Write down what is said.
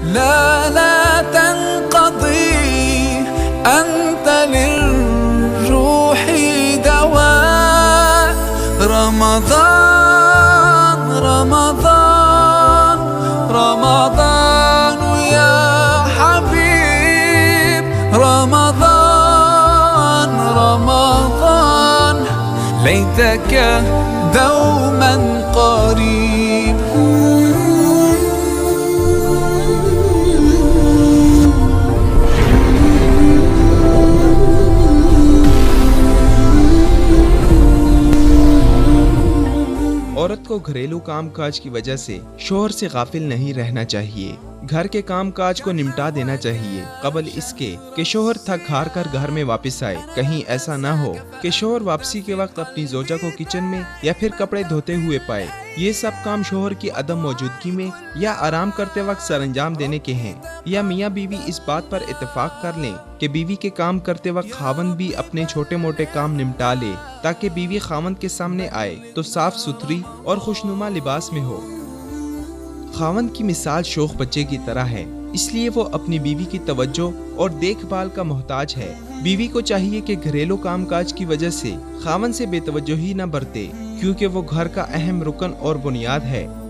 لا لا تنقضي أنت للروح دواء. رمضان رمضان رمضان يا حبيب، رمضان رمضان ليتك دوما قريب. औरत को घरेलू कामकाज की वजह से शोहर से गाफिल नहीं रहना चाहिए। घर के कामकाज को निपटा देना चाहिए कबल इसके कि शोहर थक हार कर घर में वापस आए। कहीं ऐसा ना हो कि शोहर वापसी के वक्त अपनी जोजा को किचन में या फिर कपड़े धोते हुए पाए। ये सब काम शोहर की अदम मौजूदगी में या आराम करते वक्त सरंजाम देने के हैं। या मियाँ बीवी इस बात पर इत्तेफाक कर लें कि बीवी के काम करते वक्त खावंद भी अपने छोटे मोटे काम निपटा ले, ताकि बीवी खावंद के सामने आए तो साफ सुथरी और खुशनुमा लिबास में हो। खावंद की मिसाल शोख बच्चे की तरह है, इसलिए वो अपनी बीवी की तवज्जो और देखभाल का मोहताज है। बीवी को चाहिए कि घरेलू कामकाज की वजह से खावंद से बेतवज्जोही न बरते, क्योंकि वो घर का अहम रुकन और बुनियाद है।